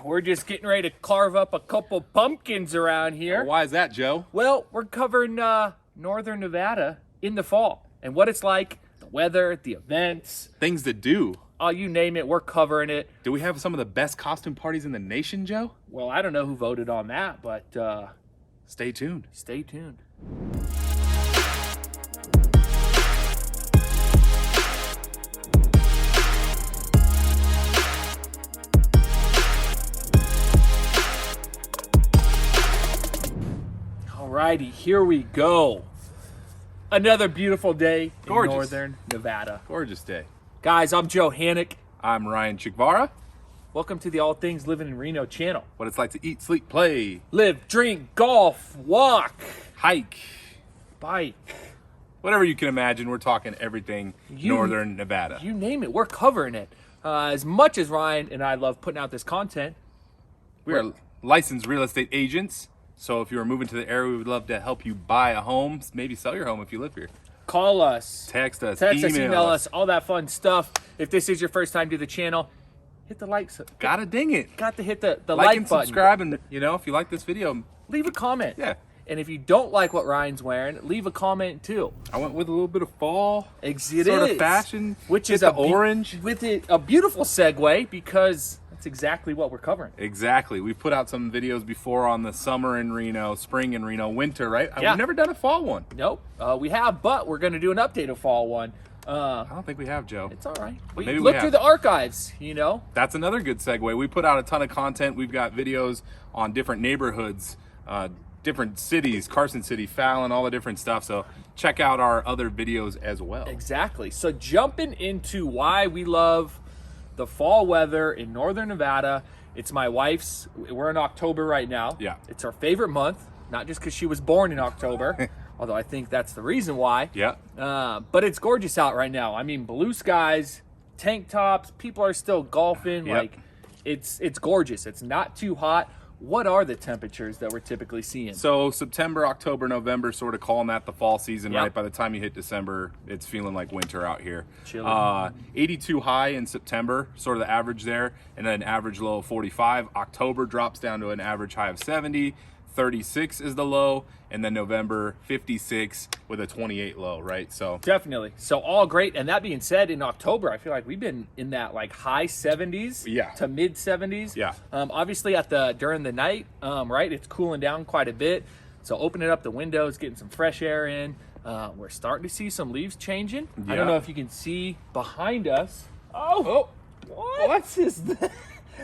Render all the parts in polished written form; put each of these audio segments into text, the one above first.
We're just getting ready to carve up a couple pumpkins around here. Why is that, Joe? Well, we're covering northern Nevada in the fall and what it's like, the weather, the events. Things to do. Oh, you name it, we're covering it. Do we have some of the best costume parties in the nation, Joe? Well, I don't know who voted on that, but Stay tuned. stay tuned. Alrighty, here we go. Another beautiful day Gorgeous. in northern Nevada. Gorgeous day. Guys, I'm Joe Hanich. I'm Ryan Chicvara. Welcome to the All Things Living in Reno channel. What it's like to eat, sleep, play, Live, drink, golf, walk, hike, bike. whatever you can imagine. We're talking everything northern Nevada. You name it, we're covering it. As much as Ryan and I love putting out this content, We are licensed real estate agents. So if you are moving to the area, we would love to help you buy a home, maybe sell your home if you live here. call us, Text us, email us, all that fun stuff. If this is your first time to the channel, hit the like. Gotta ding it. Got to hit the Like like and button. subscribe, and if you like this video, Leave a comment. yeah. And if you don't like what Ryan's wearing, leave a comment too. I went with a little bit of fall It sort of is. fashion, Which Hit is the a orange. with it a beautiful segue because that's exactly what we're covering. Exactly. We've put out some videos before on the summer in Reno, spring in Reno, winter, right? Yeah. We've never done a fall one. Nope, we have, but we're going to do an update of fall one. I don't think we have, Joe. It's all right. Maybe we Look have. through the archives. That's another good segue. We put out a ton of content. We've got videos on different neighborhoods, different cities, Carson City, Fallon, all the different stuff. So check out our other videos as well. Exactly. So jumping into why we love the fall weather in northern Nevada. It's my wife's. We're in October right now. Yeah. It's her favorite month, not just because she was born in October, although I think that's the reason why. Yeah. But it's gorgeous out right now. I mean, blue skies, tank tops, people are still golfing. Yep. Like, it's gorgeous. It's not too hot. What are the temperatures that we're typically seeing? So September, October, November, sort of calling that the fall season, Yep. right? By the time you hit December, it's feeling like winter out here. Chilly. 82 high in September, sort of the average there, and then an average low of 45. October drops down to an average high of 70. 36 is the low, and then November 56 with a 28 low, right? So Definitely. So all great. And that being said, in October, I feel like we've been in that like high 70s Yeah. to mid 70s. Yeah. Obviously during the night, right, it's cooling down quite a bit. So opening up the windows, getting some fresh air in. We're starting to see some leaves changing. I Yeah. don't know if you can see behind us. Oh, what is that?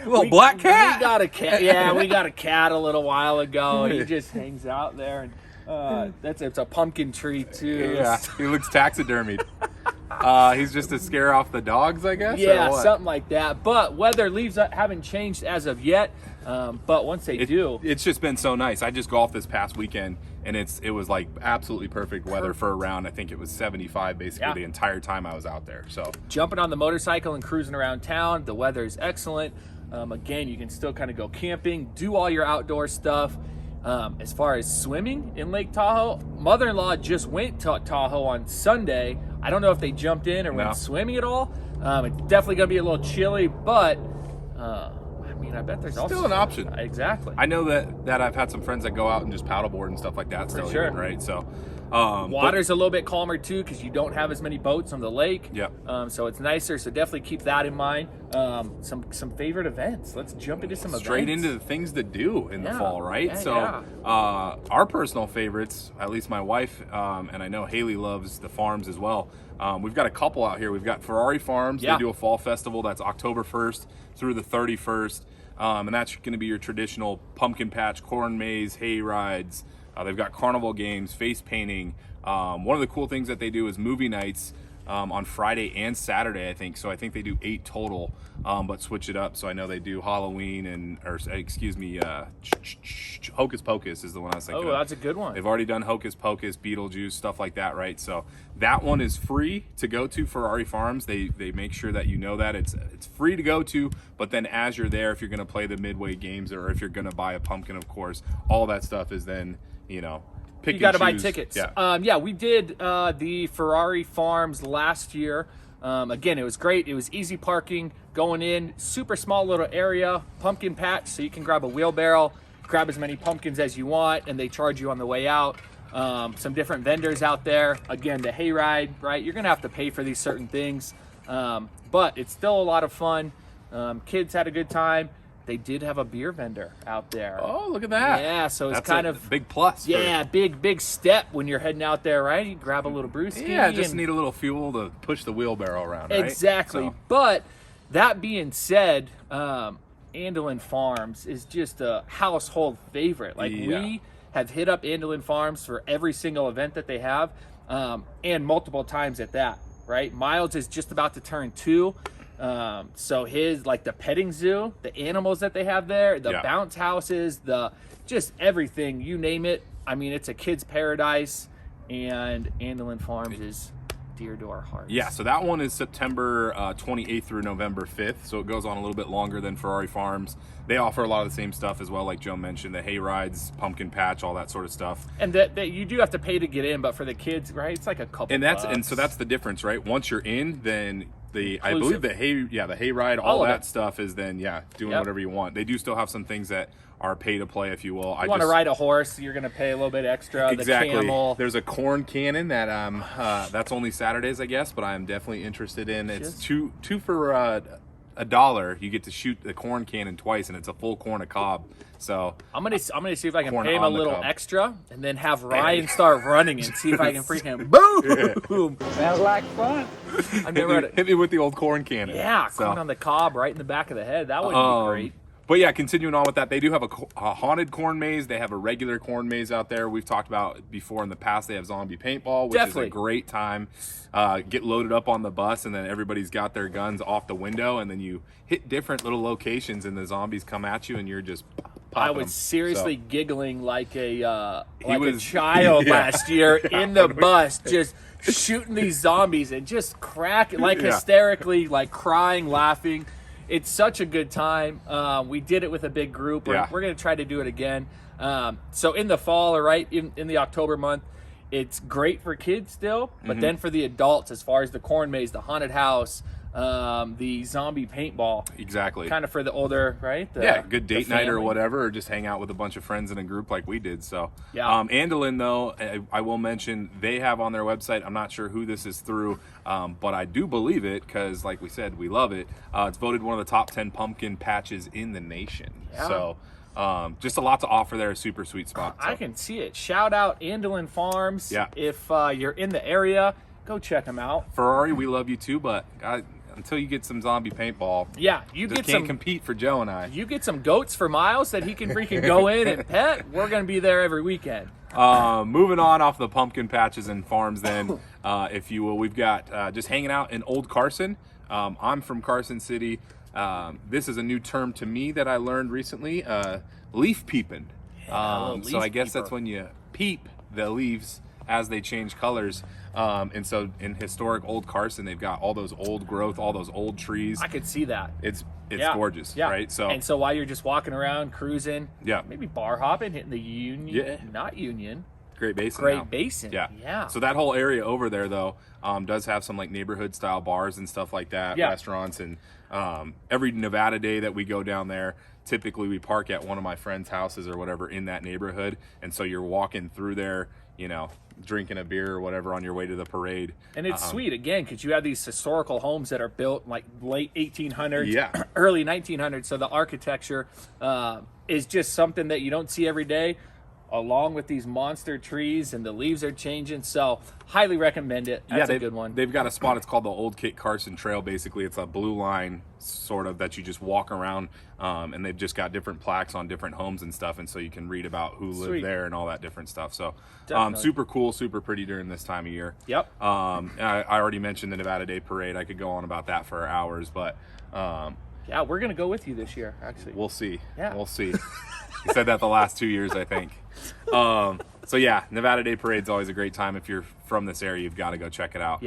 Little black cat. We got a cat. Yeah, we got a cat a little while ago. He just hangs out there, and it's a pumpkin tree too. yeah, he looks taxidermied. He's just to scare off the dogs, I guess. or Yeah, what? something like that. But weather leaves haven't changed as of yet. But once they do, It's just been so nice. I just golfed this past weekend, and it was like absolutely perfect weather for a round. I think it was 75 basically Yeah. the entire time I was out there. So jumping on the motorcycle and cruising around town, the weather is excellent. Again, you can still kind of go camping, do all your outdoor stuff. As far as swimming in Lake Tahoe, mother-in-law just went to Tahoe on Sunday. I don't know if they jumped in or No. went swimming at all. It's definitely going to be a little chilly, but I bet there's also still an option. Exactly. I know that I've had some friends that go out and just paddleboard and stuff like that. Still, sure. even, right? So Water's a little bit calmer too because you don't have as many boats on the lake. Yep. So it's nicer. So definitely keep that in mind. Some favorite events. Let's jump into some straight events. into the things to do in the Yeah. fall, right? Yeah, So yeah. our personal favorites, at least my wife, and I know Haley loves the farms as well. We've got a couple out here. We've got Ferrari Farms. Yeah. They do a fall festival that's October 1st through the 31st. And that's going to be your traditional pumpkin patch, corn maze, hay rides. They've got carnival games, face painting. One of the cool things that they do is movie nights on Friday and Saturday, I think. So I think they do 8 total, but switch it up. So I know they do Halloween Hocus Pocus is the one I was thinking Oh, of. that's a good one. They've already done Hocus Pocus, Beetlejuice, stuff like that, right? So that one is free to go to Ferrari Farms. They make sure that you know that it's free to go to, but then as you're there, if you're going to play the midway games or if you're going to buy a pumpkin, of course, all that stuff is then, pick You got to and buy choose. tickets. Yeah. We did the Ferrari Farms last year. Again, it was great. It was easy parking going in, super small little area, pumpkin patch, so you can grab a wheelbarrow, grab as many pumpkins as you want, and they charge you on the way out. Some different vendors out there. Again, the hayride, right? You're gonna have to pay for these certain things, but it's still a lot of fun. Kids had a good time. They did have a beer vendor out there. Oh, look at that. Yeah, so it's That's kind a of big plus. Yeah, big step when you're heading out there, right? You grab a little brewski. Yeah, just need a little fuel to push the wheelbarrow around, right? Exactly. So. But that being said, Andelin Farms is just a household favorite. Like we have hit up Andelin Farms for every single event that they have, and multiple times at that, right? Miles is just about to turn 2. So his, like the petting zoo, the animals that they have there, the bounce houses, the just everything, you name it. I mean, it's a kid's paradise, and Andelin Farms is dear to our hearts. Yeah, so that one is September 28th through November 5th, so it goes on a little bit longer than Ferrari Farms. They offer a lot of the same stuff as well, like Joe mentioned, the hay rides, pumpkin patch, all that sort of stuff. And that you do have to pay to get in, but for the kids, right, it's like a couple bucks. And so that's the difference, right? Once you're in, then I believe the hay ride, all that stuff is then doing whatever you want. They do still have some things that are pay to play, if you will. You want to ride a horse, you're going to pay a little bit extra. Exactly. The camel. There's a corn cannon that that's only Saturdays, I guess, but I'm definitely interested in. It's two for $1. You get to shoot the corn cannon twice, and it's a full corn of cob. So I'm gonna see if I can pay him a little extra, and then have Ryan start running and see if I can freaking boom. Sounds like fun. I've never hit me with the old corn cannon. Yeah, corn on the cob right in the back of the head. That would be great. But yeah, continuing on with that, they do have a haunted corn maze. They have a regular corn maze out there. We've talked about before in the past. They have zombie paintball, which is a great time. Get loaded up on the bus, and then everybody's got their guns off the window, and then you hit different little locations, and the zombies come at you, and you're just I was seriously giggling like a child last year in the bus, just shooting these zombies and just cracking, like hysterically, like crying, laughing. It's such a good time. We did it with a big group. We're going to try to do it again. So in the fall, right, in the October month, it's great for kids still, but then for the adults, as far as the corn maze, the haunted house, the zombie paintball. Exactly. Kind of for the older, right? Good date night or whatever, or just hang out with a bunch of friends in a group like we did. So, Andelin, though, I will mention, they have on their website, I'm not sure who this is through, but I do believe it because, like we said, we love it. It's voted one of the top 10 pumpkin patches in the nation. Yeah. So, just a lot to offer there, a super sweet spot. So. I can see it. Shout out Andelin Farms. Yeah. If you're in the area, go check them out. Ferrari, we love you too, but until you get some zombie paintball, you can't compete for Joe and I. You get some goats for Miles that he can freaking go in and pet. We're gonna be there every weekend. Moving on off the pumpkin patches and farms, then, if you will, we've got just hanging out in Old Carson. I'm from Carson City. This is a new term to me that I learned recently. Leaf peeping. So I guess that's when you peep the leaves as they change colors. And so in historic Old Carson, they've got all those old growth, all those old trees. I could see that. It's gorgeous, right? So while you're just walking around, cruising, maybe bar hopping, hitting the Union, not Union. Great Basin. Great Basin. Yeah. So that whole area over there, though, does have some like neighborhood style bars and stuff like that, restaurants, and every Nevada day that we go down there, typically we park at one of my friends' houses or whatever in that neighborhood, and so you're walking through there, drinking a beer or whatever on your way to the parade. And it's sweet, again, because you have these historical homes that are built like late 1800s, early 1900s, so the architecture is just something that you don't see every day, along with these monster trees, and the leaves are changing. So highly recommend it. That's a good one. They've got a spot, it's called the Old Kit Carson Trail. Basically, it's a blue line sort of that you just walk around, and they've just got different plaques on different homes and stuff, and so you can read about who lived there and all that different stuff. So super cool, super pretty during this time of year. I already mentioned the Nevada Day Parade. I could go on about that for hours, but we're gonna go with you this year, actually. We'll see. We'll see. You said that the last 2 years, I think. So Nevada Day Parade's always a great time. If you're from this area, you've got to go check it out.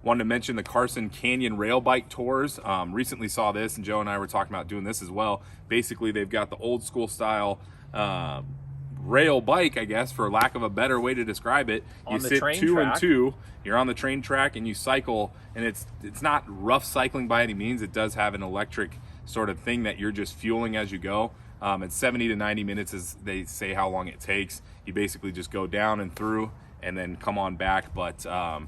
Wanted to mention the Carson Canyon Rail Bike Tours. Recently saw this, and Joe and I were talking about doing this as well. Basically, they've got the old school style rail bike, I guess, for lack of a better way to describe it. On You the sit train 2 and track. 2. You're on the train track and you cycle, and it's not rough cycling by any means. It does have an electric sort of thing that you're just fueling as you go. It's 70 to 90 minutes, as they say how long it takes. You basically just go down and through and then come on back. But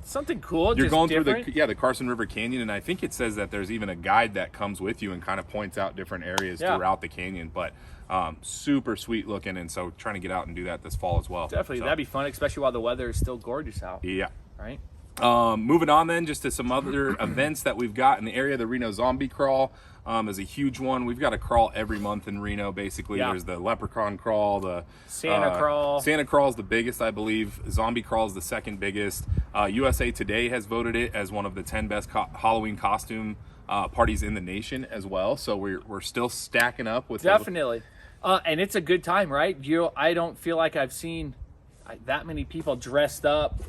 something cool. you're just going different. through the Carson River Canyon, and I think it says that there's even a guide that comes with you and kind of points out different areas throughout the canyon. But super sweet looking, and so trying to get out and do that this fall as well. Definitely, So, that'd be fun, especially while the weather is still gorgeous out. yeah. Right. Moving on then, just to some other events that we've got in the area. The Reno Zombie Crawl is a huge one. We've got a crawl every month in Reno, basically. Yeah. There's the Leprechaun Crawl, the Santa Crawl. Santa Crawl is the biggest, I believe. Zombie Crawl is the second biggest. USA Today has voted it as one of the 10 best Halloween costume parties in the nation as well. So we're still stacking up with Definitely. And it's a good time, right? I don't feel like I've seen that many people dressed up,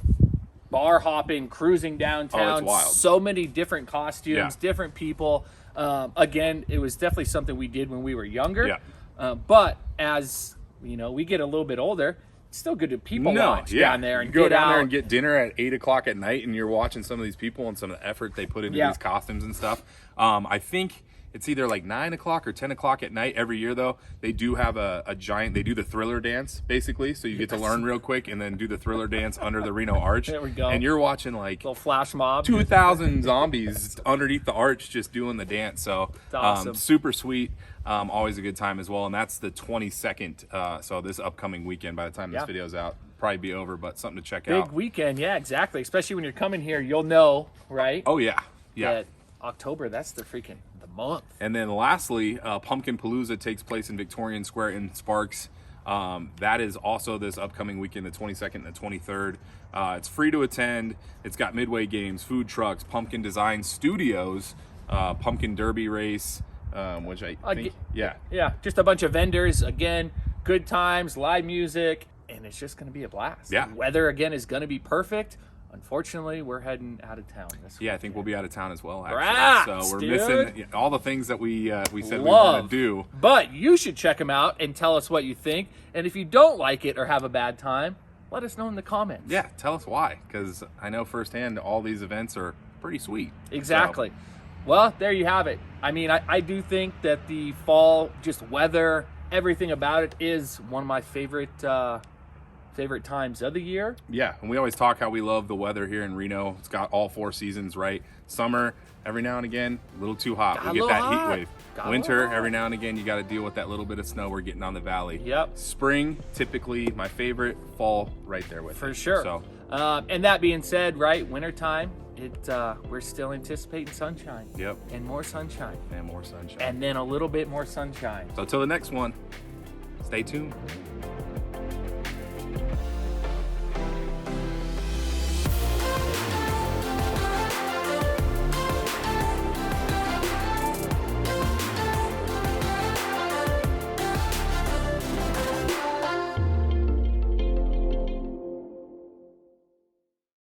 bar hopping, cruising downtown. Oh, it's wild. So many different costumes, Yeah. different people. Again, it was definitely something we did when we were younger. Yeah. But as we get a little bit older, it's still good to people watch down there and you go get down out. there and get dinner at 8 o'clock at night, and you're watching some of these people and some of the effort they put into these costumes and stuff. I think it's either like 9 o'clock or 10 o'clock at night every year, though. They do have a giant, they do the Thriller dance, basically. So you get to learn real quick and then do the Thriller dance under the Reno Arch. There we go. And you're watching like Little flash mob. 2,000 zombies underneath the arch just doing the dance. So awesome. super sweet. Always a good time as well. And that's the 22nd. So this upcoming weekend, by the time this video's out, probably be over, but something to check out. Big weekend, yeah, exactly. Especially when you're coming here, you'll know, right? Oh, yeah. Yeah. That October, that's the month. And then lastly, Pumpkin Palooza takes place in Victorian Square in Sparks. That is also this upcoming weekend, the 22nd and the 23rd. It's free to attend. It's got midway games, food trucks, pumpkin design studios, pumpkin derby race, which I think, Yeah, just a bunch of vendors. Again, good times, live music, and it's just going to be a blast. Yeah. Weather, again, is going to be perfect. Unfortunately, we're heading out of town this week. I think we'll be out of town as well, Rats, actually. So we're dude. missing all the things that we said we want to do. But you should check them out and tell us what you think. And if you don't like it or have a bad time, let us know in the comments. Yeah, tell us why, because I know firsthand all these events are pretty sweet. Exactly. Well, there you have it. I mean, I do think that the fall, just weather, everything about it is one of my favorite times of the year. Yeah, and we always talk how we love the weather here in Reno. It's got all 4 seasons, right? Summer, every now and again, a little too hot. We get that heat wave. Winter, every now and again, you got to deal with that little bit of snow we're getting on the valley. Yep. Spring, typically my favorite. Fall, right there with For it. sure. So, and that being said, right, wintertime, we're still anticipating sunshine. yep, And more sunshine. and more sunshine. And then a little bit more sunshine. So till the next one, stay tuned.